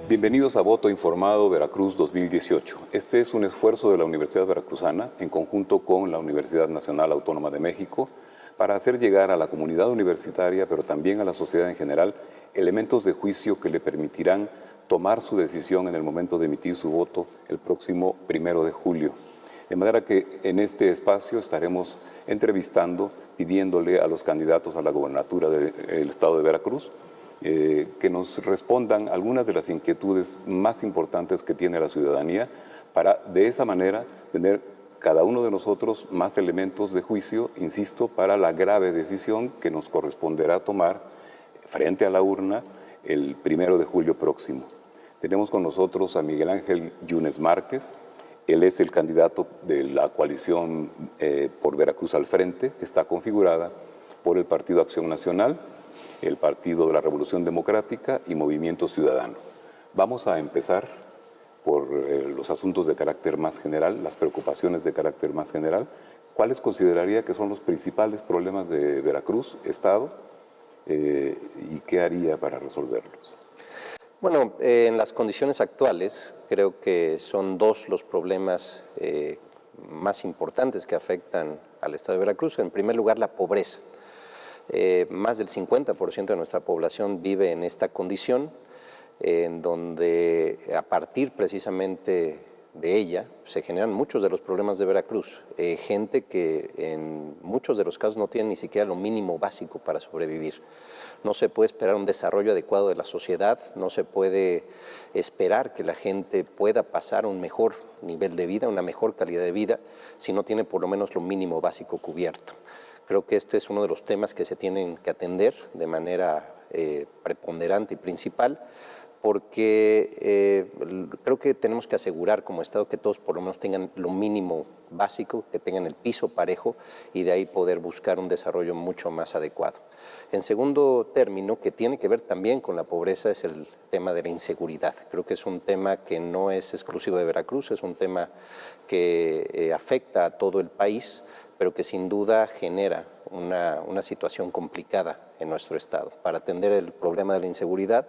Bienvenidos a Voto Informado Veracruz 2018. Este es un esfuerzo de la Universidad Veracruzana en conjunto con la Universidad Nacional Autónoma de México para hacer llegar a la comunidad universitaria, pero también a la sociedad en general, elementos de juicio que le permitirán tomar su decisión en el momento de emitir su voto el próximo 1 de julio. De manera que en este espacio estaremos entrevistando, pidiéndole a los candidatos a la gobernatura del estado de Veracruz que nos respondan algunas de las inquietudes más importantes que tiene la ciudadanía para de esa manera tener cada uno de nosotros más elementos de juicio, insisto, para la grave decisión que nos corresponderá tomar frente a la urna el 1 de julio próximo. Tenemos con nosotros a Miguel Ángel Yunes Márquez. Él es el candidato de la coalición por Veracruz al Frente, que está configurada por el Partido Acción Nacional, el Partido de la Revolución Democrática y Movimiento Ciudadano. Vamos a empezar por los asuntos de carácter más general, las preocupaciones de carácter más general. ¿Cuáles consideraría que son los principales problemas de Veracruz, Estado, y qué haría para resolverlos? Bueno, en las condiciones actuales creo que son dos los problemas más importantes que afectan al Estado de Veracruz. En primer lugar, la pobreza. Más del 50% de nuestra población vive en esta condición, en donde a partir precisamente de ella se generan muchos de los problemas de Veracruz. Gente que en muchos de los casos no tiene ni siquiera lo mínimo básico para sobrevivir. No se puede esperar un desarrollo adecuado de la sociedad, no se puede esperar que la gente pueda pasar un mejor nivel de vida, una mejor calidad de vida, si no tiene por lo menos lo mínimo básico cubierto. Creo que este es uno de los temas que se tienen que atender de manera preponderante y principal, porque creo que tenemos que asegurar como Estado que todos por lo menos tengan lo mínimo básico, que tengan el piso parejo y de ahí poder buscar un desarrollo mucho más adecuado. En segundo término, que tiene que ver también con la pobreza, es el tema de la inseguridad. Creo que es un tema que no es exclusivo de Veracruz, es un tema que afecta a todo el país, pero que sin duda genera una situación complicada en nuestro Estado. Para atender el problema de la inseguridad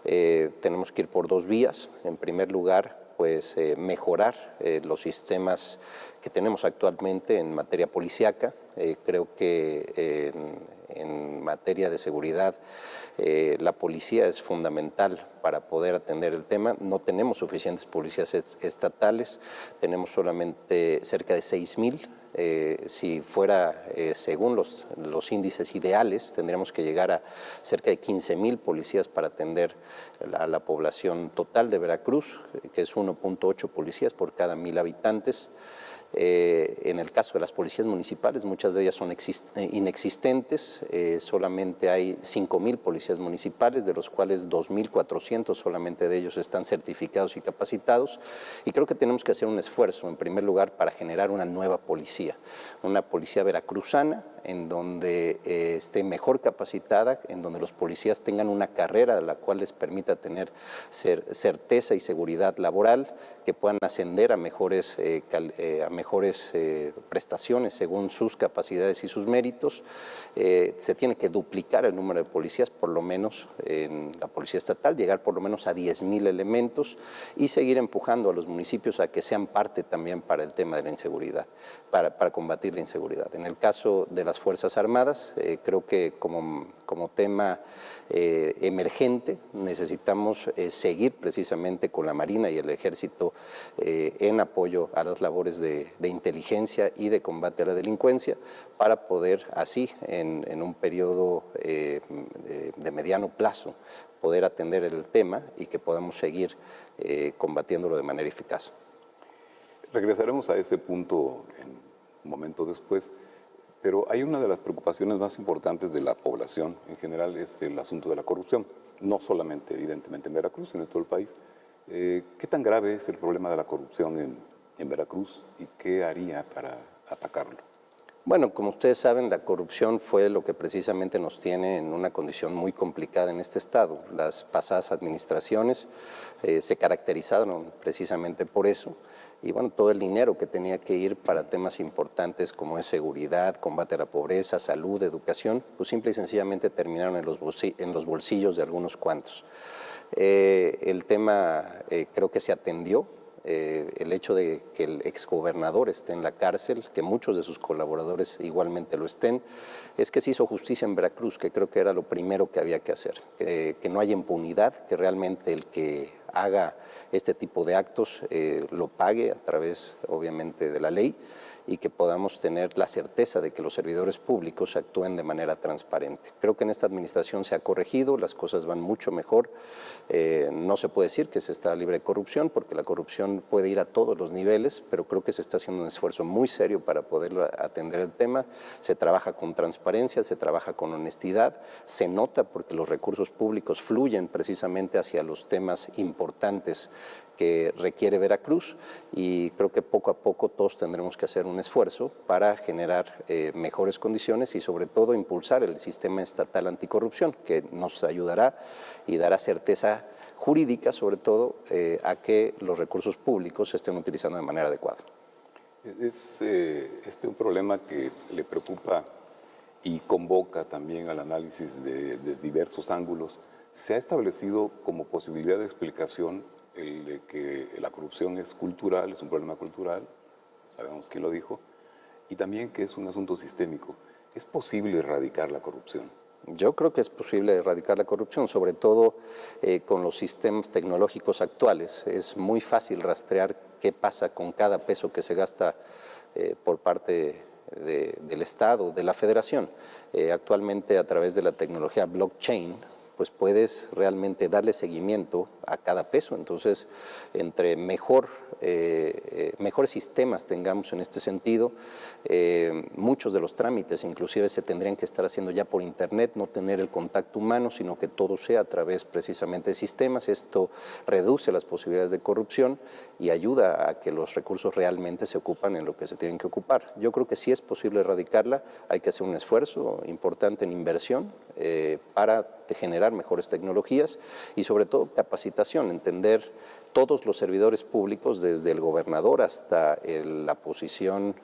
tenemos que ir por dos vías. En primer lugar, pues mejorar los sistemas que tenemos actualmente en materia policíaca. Creo que en materia de seguridad la policía es fundamental para poder atender el tema. No tenemos suficientes policías estatales, tenemos solamente cerca de 6,000. Si fuera según los índices ideales, tendríamos que llegar a cerca de 15,000 policías para atender a la población total de Veracruz, que es 1.8 policías por cada 1,000 habitantes. En el caso de las policías municipales, muchas de ellas son inexistentes, solamente hay 5,000 policías municipales, de los cuales 2,400 solamente de ellos están certificados y capacitados, y creo que tenemos que hacer un esfuerzo, en primer lugar, para generar una nueva policía, una policía veracruzana, en donde esté mejor capacitada, en donde los policías tengan una carrera a la cual les permita tener certeza y seguridad laboral, que puedan ascender a mejores prestaciones según sus capacidades y sus méritos. Se tiene que duplicar el número de policías, por lo menos en la policía estatal, llegar por lo menos a 10,000 elementos y seguir empujando a los municipios a que sean parte también para el tema de la inseguridad, para combatir la inseguridad. En el caso de las Fuerzas Armadas, creo que como tema emergente necesitamos seguir precisamente con la Marina y el Ejército en apoyo a las labores de inteligencia y de combate a la delincuencia, para poder así en un periodo de mediano plazo poder atender el tema y que podamos seguir combatiéndolo de manera eficaz. Regresaremos a ese punto en un momento después, pero hay una de las preocupaciones más importantes de la población en general, es el asunto de la corrupción, no solamente evidentemente en Veracruz, sino en todo el país. ¿Qué tan grave es el problema de la corrupción en Veracruz y qué haría para atacarlo? Bueno, como ustedes saben, la corrupción fue lo que precisamente nos tiene en una condición muy complicada en este estado. Las pasadas administraciones se caracterizaron precisamente por eso. Y bueno, todo el dinero que tenía que ir para temas importantes como es seguridad, combate a la pobreza, salud, educación, pues simple y sencillamente terminaron en los bolsillos de algunos cuantos. El tema creo que se atendió. El hecho de que el exgobernador esté en la cárcel, que muchos de sus colaboradores igualmente lo estén, es que se hizo justicia en Veracruz, que creo que era lo primero que había que hacer, que no haya impunidad, que realmente el que haga este tipo de actos lo pague a través, obviamente, de la ley, y que podamos tener la certeza de que los servidores públicos actúen de manera transparente. Creo que en esta administración se ha corregido, las cosas van mucho mejor. No se puede decir que se está libre de corrupción, porque la corrupción puede ir a todos los niveles, pero creo que se está haciendo un esfuerzo muy serio para poder atender el tema. Se trabaja con transparencia, se trabaja con honestidad, se nota porque los recursos públicos fluyen precisamente hacia los temas importantes que requiere Veracruz, y creo que poco a poco todos tendremos que hacer un esfuerzo para generar mejores condiciones y sobre todo impulsar el sistema estatal anticorrupción, que nos ayudará y dará certeza jurídica sobre todo a que los recursos públicos se estén utilizando de manera adecuada. Es un problema que le preocupa y convoca también al análisis de diversos ángulos. ¿Se ha establecido como posibilidad de explicación el de que la corrupción es cultural, es un problema cultural, sabemos quién lo dijo, y también que es un asunto sistémico? ¿Es posible erradicar la corrupción? Yo creo que es posible erradicar la corrupción, sobre todo con los sistemas tecnológicos actuales. Es muy fácil rastrear qué pasa con cada peso que se gasta por parte del Estado, de la Federación. Actualmente, a través de la tecnología blockchain, pues puedes realmente darle seguimiento a cada peso. Entonces, entre mejores sistemas tengamos en este sentido, muchos de los trámites inclusive se tendrían que estar haciendo ya por internet, no tener el contacto humano, sino que todo sea a través precisamente de sistemas. Esto reduce las posibilidades de corrupción y ayuda a que los recursos realmente se ocupan en lo que se tienen que ocupar. Yo creo que sí es posible erradicarla, hay que hacer un esfuerzo importante en inversión para generar mejores tecnologías y sobre todo capacitación, entender todos los servidores públicos, desde el gobernador hasta la posición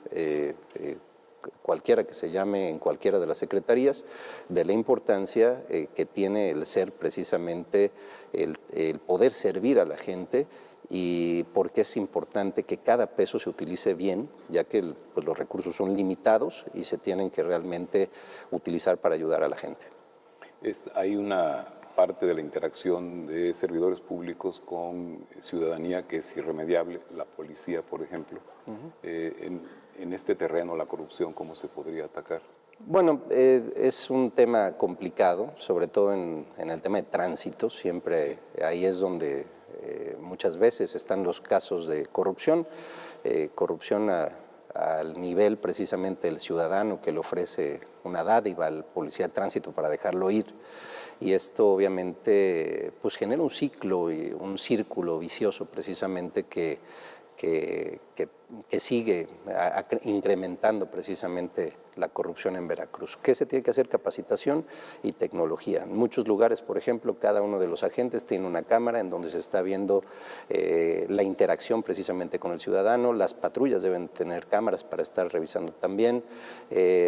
cualquiera que se llame en cualquiera de las secretarías, de la importancia que tiene el ser precisamente el poder servir a la gente, y por qué es importante que cada peso se utilice bien, ya que pues, los recursos son limitados y se tienen que realmente utilizar para ayudar a la gente. Hay una parte de la interacción de servidores públicos con ciudadanía que es irremediable, la policía, por ejemplo. En este terreno, la corrupción, ¿cómo se podría atacar? Bueno, es un tema complicado, sobre todo en el tema de tránsito. Siempre ahí es donde muchas veces están los casos de corrupción, al nivel precisamente del ciudadano que le ofrece una dádiva al policía de tránsito para dejarlo ir, y esto obviamente pues genera un ciclo y un círculo vicioso precisamente que sigue incrementando precisamente la corrupción en Veracruz. ¿Qué se tiene que hacer? Capacitación y tecnología. En muchos lugares, por ejemplo, cada uno de los agentes tiene una cámara en donde se está viendo la interacción precisamente con el ciudadano. Las patrullas deben tener cámaras para estar revisando también.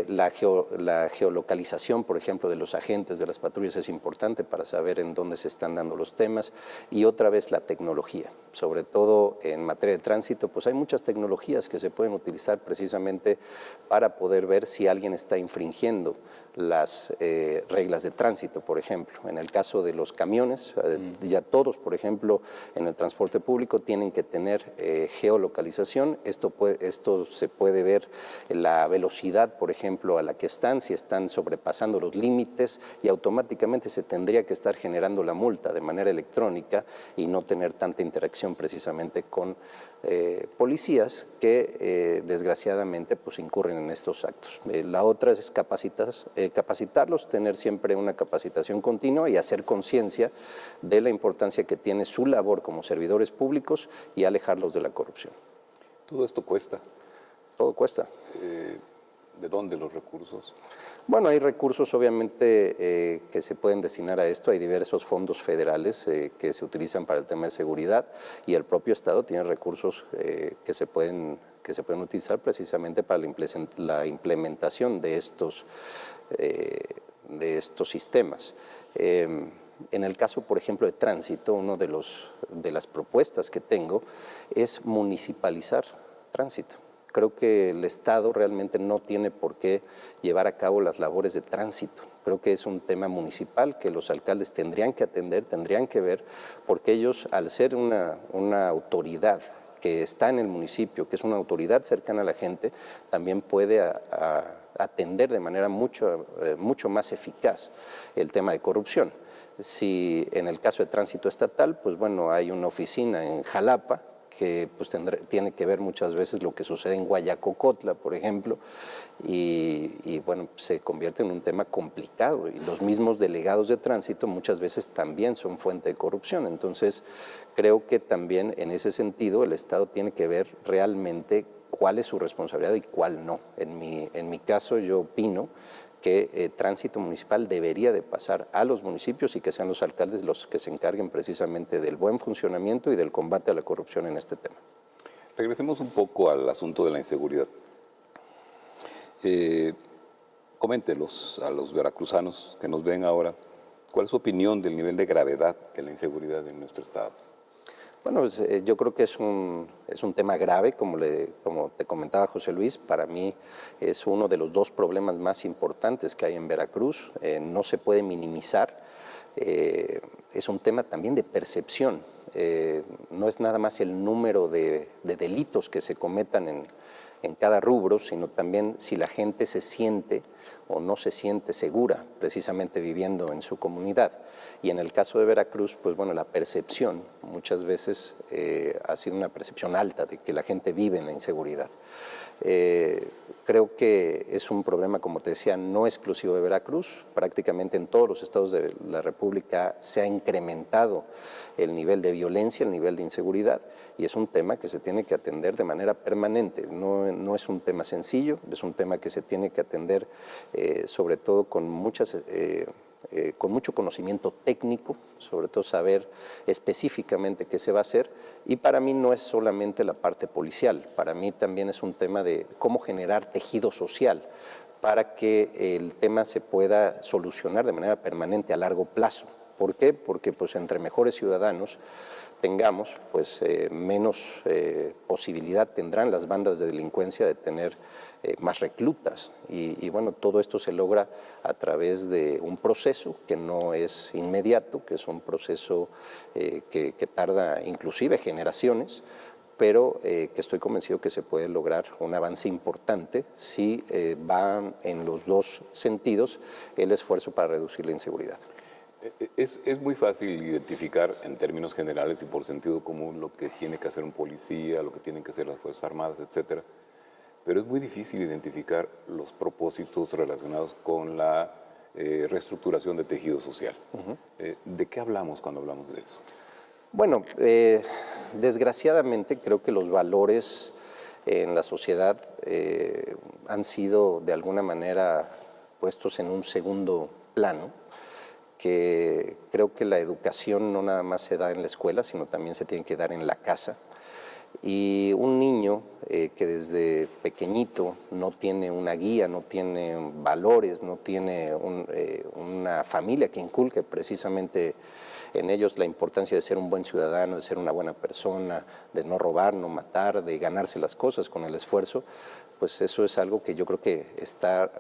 La geolocalización, por ejemplo, de los agentes de las patrullas es importante para saber en dónde se están dando los temas. Y otra vez la tecnología, sobre todo en materia de tránsito, pues hay muchas tecnologías que se pueden utilizar precisamente para poder ver si alguien está infringiendo las reglas de tránsito, por ejemplo. En el caso de los camiones, ya todos, por ejemplo, en el transporte público tienen que tener geolocalización. Esto se puede ver la velocidad, por ejemplo, a la que están, si están sobrepasando los límites, y automáticamente se tendría que estar generando la multa de manera electrónica y no tener tanta interacción precisamente con policías que desgraciadamente pues incurren en estos actos. La otra es capacitarlos, tener siempre una capacitación continua y hacer conciencia de la importancia que tiene su labor como servidores públicos y alejarlos de la corrupción. Todo esto cuesta. Todo cuesta. ¿De dónde los recursos? Bueno, hay recursos obviamente que se pueden destinar a esto. Hay diversos fondos federales que se utilizan para el tema de seguridad, y el propio Estado tiene recursos que se pueden utilizar precisamente para la implementación de estos sistemas. En el caso, por ejemplo, de tránsito, una de las propuestas que tengo es municipalizar tránsito. Creo que el Estado realmente no tiene por qué llevar a cabo las labores de tránsito. Creo que es un tema municipal que los alcaldes tendrían que atender, tendrían que ver, porque ellos, al ser una autoridad que está en el municipio, que es una autoridad cercana a la gente, también puede atender de manera mucho más eficaz el tema de corrupción. Si en el caso de tránsito estatal, pues bueno, hay una oficina en Jalapa que pues tiene que ver muchas veces lo que sucede en Guayacocotla, por ejemplo, y bueno, se convierte en un tema complicado y los mismos delegados de tránsito muchas veces también son fuente de corrupción. Entonces, creo que también en ese sentido el Estado tiene que ver realmente cuál es su responsabilidad y cuál no. En mi caso, yo opino que tránsito municipal debería de pasar a los municipios y que sean los alcaldes los que se encarguen precisamente del buen funcionamiento y del combate a la corrupción en este tema. Regresemos un poco al asunto de la inseguridad. Coméntelos a los veracruzanos que nos ven ahora, ¿cuál es su opinión del nivel de gravedad de la inseguridad en nuestro estado? Bueno, yo creo que es un tema grave, como te comentaba José Luis. Para mí es uno de los dos problemas más importantes que hay en Veracruz. No se puede minimizar. Es un tema también de percepción. No es nada más el número de delitos que se cometan en cada rubro, sino también si la gente se siente o no se siente segura precisamente viviendo en su comunidad. Y en el caso de Veracruz, pues bueno, la percepción muchas veces ha sido una percepción alta de que la gente vive en la inseguridad. Creo que es un problema, como te decía, no exclusivo de Veracruz. Prácticamente en todos los estados de la República se ha incrementado el nivel de violencia, el nivel de inseguridad, y es un tema que se tiene que atender de manera permanente. No es un tema sencillo, es un tema que se tiene que atender sobre todo con mucho conocimiento técnico, sobre todo saber específicamente qué se va a hacer. Y para mí no es solamente la parte policial, para mí también es un tema de cómo generar tejido social para que el tema se pueda solucionar de manera permanente a largo plazo. ¿Por qué? Porque pues entre mejores ciudadanos tengamos, pues menos posibilidad tendrán las bandas de delincuencia de tener más reclutas. Y bueno, todo esto se logra a través de un proceso que no es inmediato, que es un proceso que tarda inclusive generaciones, pero que estoy convencido que se puede lograr un avance importante si va en los dos sentidos el esfuerzo para reducir la inseguridad. Es muy fácil identificar en términos generales y por sentido común lo que tiene que hacer un policía, lo que tienen que hacer las Fuerzas Armadas, etcétera, pero es muy difícil identificar los propósitos relacionados con la reestructuración de tejido social. ¿De qué hablamos cuando hablamos de eso? Bueno, desgraciadamente creo que los valores en la sociedad han sido de alguna manera puestos en un segundo plano, que creo que la educación no nada más se da en la escuela, sino también se tiene que dar en la casa. Y un niño que desde pequeñito no tiene una guía, no tiene valores, no tiene una familia que inculque precisamente en ellos la importancia de ser un buen ciudadano, de ser una buena persona, de no robar, no matar, de ganarse las cosas con el esfuerzo, pues eso es algo que yo creo que está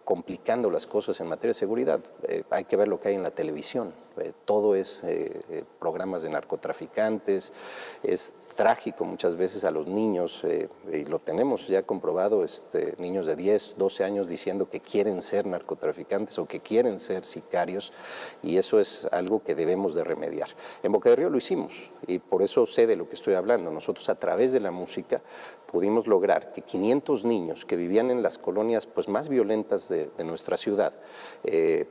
complicando las cosas en materia de seguridad. Hay que ver lo que hay en la televisión. Todo es programas de narcotraficantes, es trágico muchas veces a los niños, y lo tenemos ya comprobado, niños de 10, 12 años diciendo que quieren ser narcotraficantes o que quieren ser sicarios, y eso es algo que debemos de remediar. En Boca del Río lo hicimos, y por eso sé de lo que estoy hablando. Nosotros a través de la música pudimos lograr que 500 niños que vivían en las colonias pues, más violentas de nuestra ciudad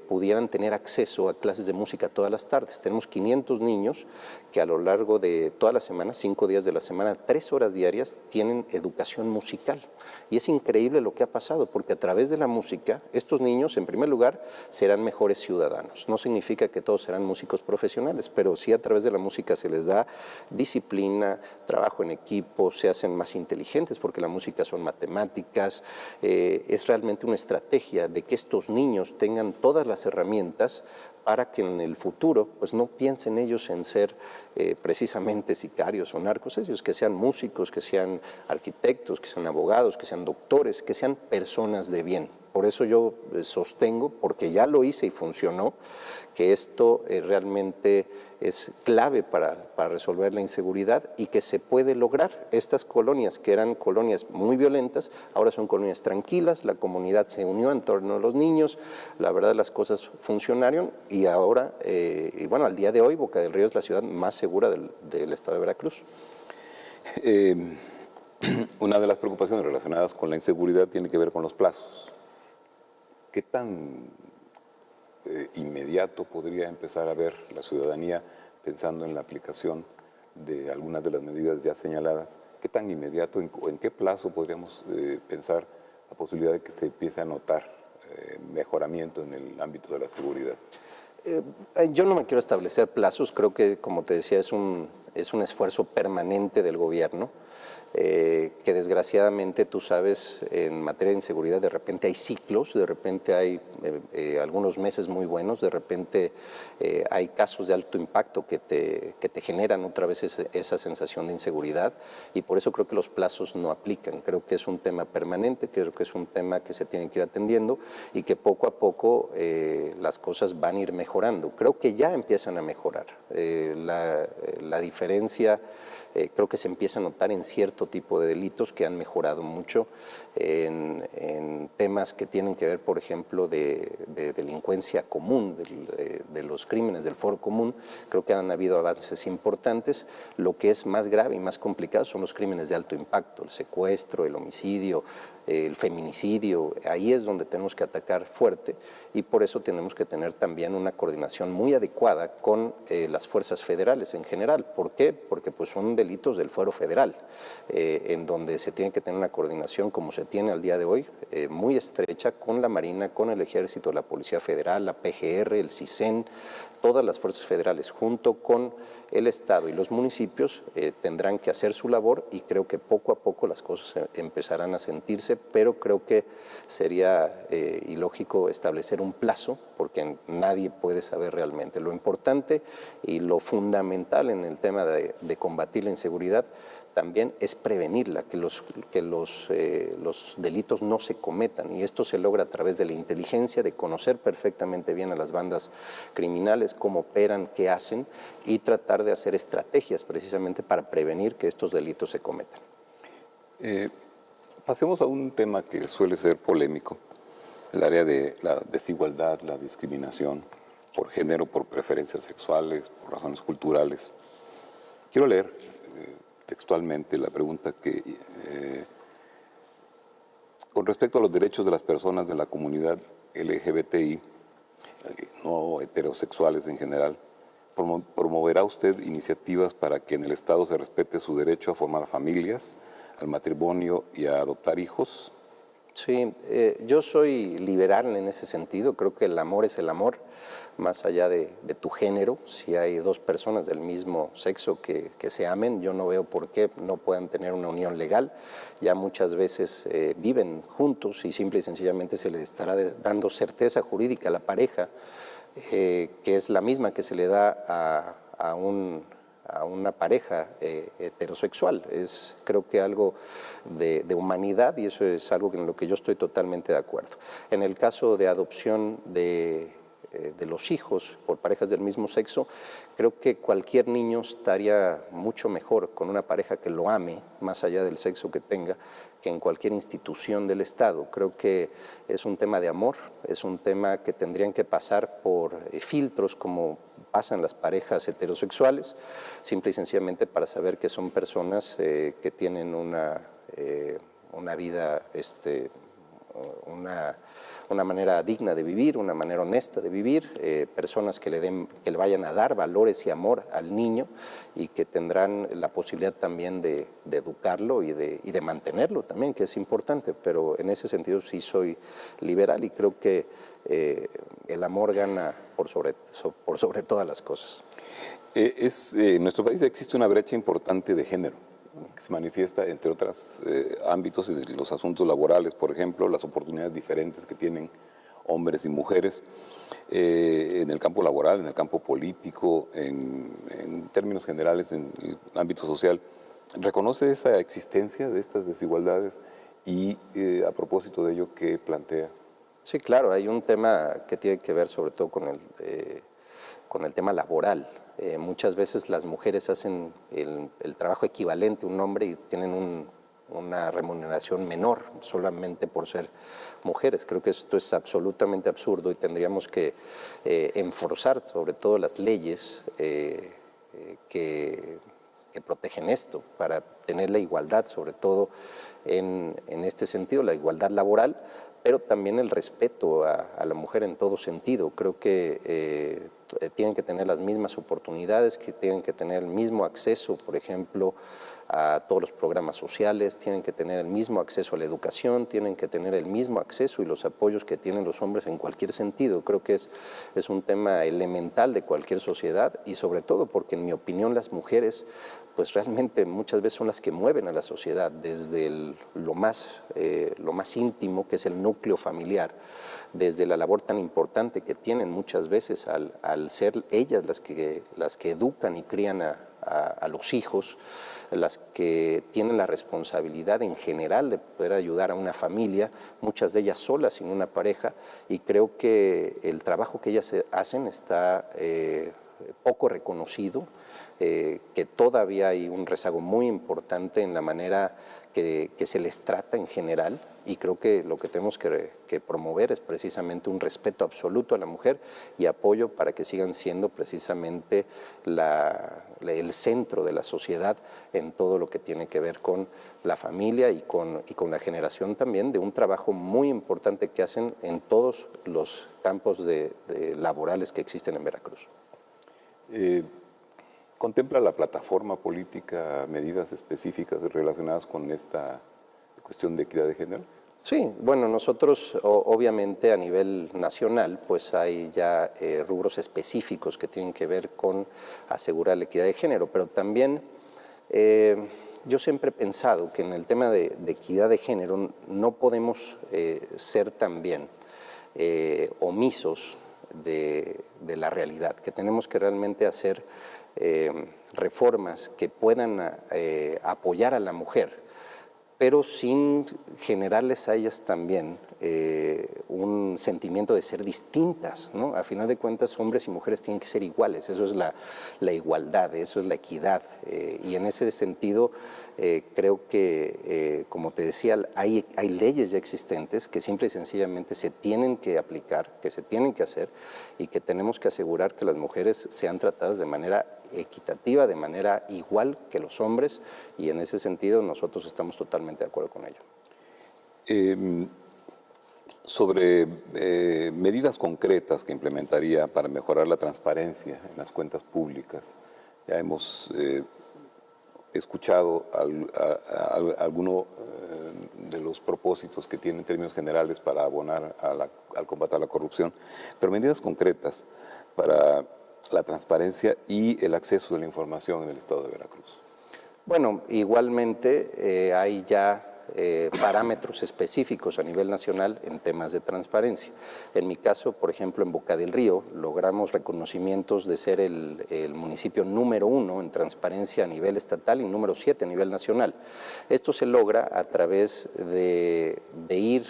pudieran tener acceso a clases de música todas las tardes. Tenemos 500 niños que a lo largo de toda la semana, 5 días de la semana, 3 horas diarias, tienen educación musical. Y es increíble lo que ha pasado, porque a través de la música, estos niños, en primer lugar, serán mejores ciudadanos. No significa que todos serán músicos profesionales, pero sí a través de la música se les da disciplina, trabajo en equipo, se hacen más inteligentes, porque la música son matemáticas. Es realmente una estrategia de que estos niños tengan todas las herramientas para que en el futuro pues no piensen ellos en ser precisamente sicarios o narcos, ellos que sean músicos, que sean arquitectos, que sean abogados, que sean doctores, que sean personas de bien. Por eso yo sostengo, porque ya lo hice y funcionó, que esto realmente es clave para resolver la inseguridad y que se puede lograr. Estas colonias, que eran colonias muy violentas, ahora son colonias tranquilas, la comunidad se unió en torno a los niños, la verdad las cosas funcionaron y ahora, y bueno, al día de hoy Boca del Río es la ciudad más segura del estado de Veracruz. Una de las preocupaciones relacionadas con la inseguridad tiene que ver con los plazos. ¿Qué tan inmediato podría empezar a ver la ciudadanía pensando en la aplicación de algunas de las medidas ya señaladas? ¿Qué tan inmediato, en qué plazo podríamos pensar la posibilidad de que se empiece a notar mejoramiento en el ámbito de la seguridad? Yo no me quiero establecer plazos, creo que, como te decía, es un esfuerzo permanente del gobierno. Que desgraciadamente, tú sabes, en materia de inseguridad de repente hay ciclos, de repente hay algunos meses muy buenos, de repente hay casos de alto impacto que te generan otra vez esa sensación de inseguridad y por eso creo que los plazos no aplican. Creo que es un tema permanente, creo que es un tema que se tiene que ir atendiendo y que poco a poco las cosas van a ir mejorando. Creo que ya empiezan a mejorar. La diferencia creo que se empieza a notar en cierto tipo de delitos que han mejorado mucho en temas que tienen que ver, por ejemplo, de delincuencia común, de los crímenes del foro común. Creo que han habido avances importantes. Lo que es más grave y más complicado son los crímenes de alto impacto, el secuestro, el homicidio, el feminicidio. Ahí es donde tenemos que atacar fuerte y por eso tenemos que tener también una coordinación muy adecuada con las fuerzas federales en general. ¿Por qué? Porque pues son delitos del fuero federal, en donde se tiene que tener una coordinación como se tiene al día de hoy, muy estrecha con la Marina, con el Ejército, la Policía Federal, la PGR, el CISEN, todas las fuerzas federales junto con el Estado y los municipios tendrán que hacer su labor y creo que poco a poco las cosas empezarán a sentirse, pero creo que sería ilógico establecer un plazo porque nadie puede saber realmente. Lo importante y lo fundamental en el tema de combatir la inseguridad también es prevenirla, que los delitos no se cometan y esto se logra a través de la inteligencia, de conocer perfectamente bien a las bandas criminales, cómo operan, qué hacen y tratar de hacer estrategias precisamente para prevenir que estos delitos se cometan. Pasemos a un tema que suele ser polémico, el área de la desigualdad, la discriminación por género, por preferencias sexuales, por razones culturales. Quiero leer textualmente la pregunta que, con respecto a los derechos de las personas de la comunidad LGBTI, no heterosexuales en general, ¿promoverá usted iniciativas para que en el Estado se respete su derecho a formar familias, al matrimonio y a adoptar hijos? Sí, yo soy liberal en ese sentido, creo que el amor es el amor, más allá de tu género. Si hay dos personas del mismo sexo que se amen, yo no veo por qué no puedan tener una unión legal. Ya muchas veces viven juntos y simple y sencillamente se les estará dando certeza jurídica a la pareja, que es la misma que se le da a una pareja heterosexual. Es creo que algo de humanidad y eso es algo en lo que yo estoy totalmente de acuerdo. En el caso de adopción de los hijos por parejas del mismo sexo, creo que cualquier niño estaría mucho mejor con una pareja que lo ame, más allá del sexo que tenga, que en cualquier institución del Estado. Creo que es un tema de amor, es un tema que tendrían que pasar por filtros como pasan las parejas heterosexuales, simple y sencillamente para saber que son personas que tienen una vida, una manera digna de vivir, una manera honesta de vivir, personas que le vayan a dar valores y amor al niño y que tendrán la posibilidad también de educarlo y de mantenerlo también, que es importante, pero en ese sentido sí soy liberal y creo que el amor gana por sobre todas las cosas. En nuestro país existe una brecha importante de género que se manifiesta, entre otros ámbitos, en los asuntos laborales, por ejemplo, las oportunidades diferentes que tienen hombres y mujeres, en el campo laboral, en el campo político, en términos generales, en el ámbito social. ¿Reconoce esa existencia de estas desigualdades y a propósito de ello, qué plantea? Sí, claro, hay un tema que tiene que ver sobre todo con el tema laboral. Muchas veces las mujeres hacen el trabajo equivalente a un hombre y tienen una remuneración menor solamente por ser mujeres. Creo que esto es absolutamente absurdo y tendríamos que enforzar sobre todo las leyes que protegen esto para tener la igualdad, sobre todo en este sentido, la igualdad laboral, pero también el respeto a la mujer en todo sentido. Creo que tienen que tener las mismas oportunidades, que tienen que tener el mismo acceso, por ejemplo, a todos los programas sociales, tienen que tener el mismo acceso a la educación, tienen que tener el mismo acceso y los apoyos que tienen los hombres en cualquier sentido. Creo que es un tema elemental de cualquier sociedad y sobre todo porque en mi opinión las mujeres pues realmente muchas veces son las que mueven a la sociedad desde lo más íntimo, que es el núcleo familiar, desde la labor tan importante que tienen muchas veces al ser ellas las que educan y crían a los hijos, las que tienen la responsabilidad en general de poder ayudar a una familia, muchas de ellas solas, sin una pareja, y creo que el trabajo que ellas hacen está poco reconocido, que todavía hay un rezago muy importante en la manera que se les trata en general, y creo que lo que tenemos que promover es precisamente un respeto absoluto a la mujer y apoyo para que sigan siendo precisamente el centro de la sociedad en todo lo que tiene que ver con la familia y con la generación también de un trabajo muy importante que hacen en todos los campos laborales que existen en Veracruz. ¿Contempla la plataforma política medidas específicas relacionadas con esta cuestión de equidad de género? Sí, bueno, nosotros obviamente a nivel nacional pues hay ya rubros específicos que tienen que ver con asegurar la equidad de género, pero también yo siempre he pensado que en el tema de equidad de género no podemos ser también omisos de la realidad, que tenemos que realmente hacer reformas que puedan apoyar a la mujer, pero sin generarles a ellas también un sentimiento de ser distintas, ¿no? A final de cuentas, hombres y mujeres tienen que ser iguales, eso es la igualdad, eso es la equidad, y en ese sentido creo que, como te decía, hay leyes ya existentes que simple y sencillamente se tienen que aplicar, que se tienen que hacer, y que tenemos que asegurar que las mujeres sean tratadas de manera equitativa, de manera igual que los hombres, y en ese sentido nosotros estamos totalmente de acuerdo con ello. Sobre medidas concretas que implementaría para mejorar la transparencia en las cuentas públicas, ya hemos escuchado alguno de los propósitos que tiene en términos generales para abonar al combate a la corrupción, pero medidas concretas para la transparencia y el acceso de la información en el estado de Veracruz. Bueno, igualmente hay ya parámetros específicos a nivel nacional en temas de transparencia. En mi caso, por ejemplo, en Boca del Río, logramos reconocimientos de ser el municipio número 1 en transparencia a nivel estatal y número 7 a nivel nacional. Esto se logra a través de ir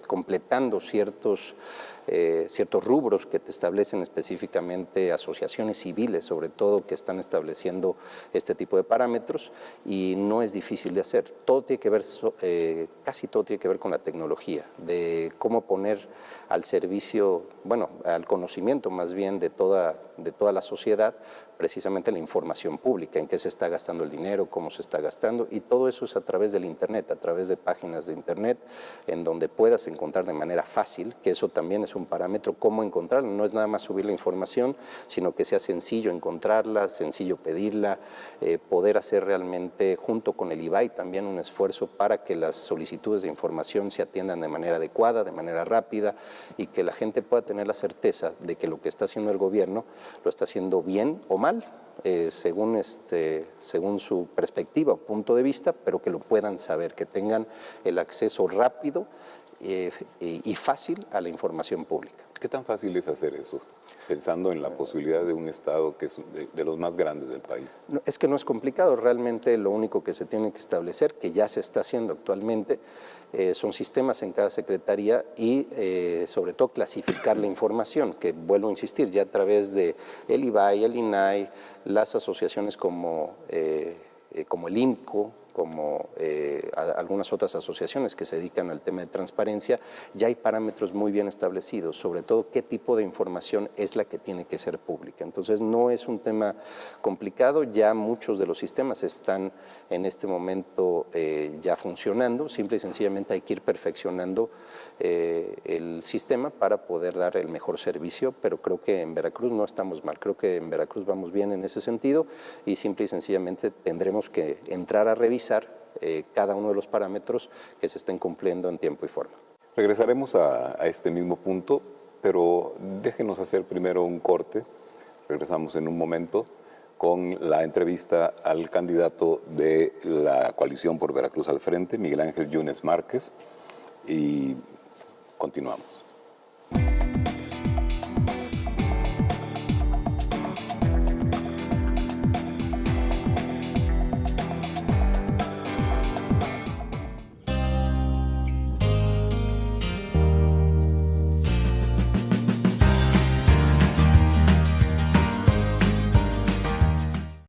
completando ciertos rubros que te establecen específicamente asociaciones civiles, sobre todo, que están estableciendo este tipo de parámetros, y no es difícil de hacer. Todo tiene que ver, casi todo tiene que ver con la tecnología, de cómo poner al servicio, bueno, al conocimiento más bien de toda la sociedad, precisamente la información pública, en qué se está gastando el dinero, cómo se está gastando, y todo eso es a través del Internet, a través de páginas de Internet, en donde puedas encontrar de manera fácil, que eso también es un parámetro, cómo encontrarla. No es nada más subir la información, sino que sea sencillo encontrarla, sencillo pedirla, poder hacer realmente, junto con el IBAI, también un esfuerzo para que las solicitudes de información se atiendan de manera adecuada, de manera rápida, y que la gente pueda tener la certeza de que lo que está haciendo el gobierno lo está haciendo bien o mal, según su perspectiva o punto de vista, pero que lo puedan saber, que tengan el acceso rápido y fácil a la información pública. ¿Qué tan fácil es hacer eso? Pensando en la posibilidad de un Estado que es de los más grandes del país. No, es que no es complicado, realmente lo único que se tiene que establecer, que ya se está haciendo actualmente, son sistemas en cada secretaría y sobre todo clasificar la información, que vuelvo a insistir, ya a través de el IBAI, el INAI, las asociaciones como el INCO, como algunas otras asociaciones que se dedican al tema de transparencia, ya hay parámetros muy bien establecidos, sobre todo qué tipo de información es la que tiene que ser pública. Entonces no es un tema complicado, ya muchos de los sistemas están en este momento ya funcionando, simple y sencillamente hay que ir perfeccionando el sistema para poder dar el mejor servicio, pero creo que en Veracruz no estamos mal, creo que en Veracruz vamos bien en ese sentido y simple y sencillamente tendremos que entrar a revisar cada uno de los parámetros que se estén cumpliendo en tiempo y forma. Regresaremos a este mismo punto, pero déjenos hacer primero un corte. Regresamos en un momento con la entrevista al candidato de la coalición por Veracruz al frente, Miguel Ángel Yunes Márquez, y continuamos.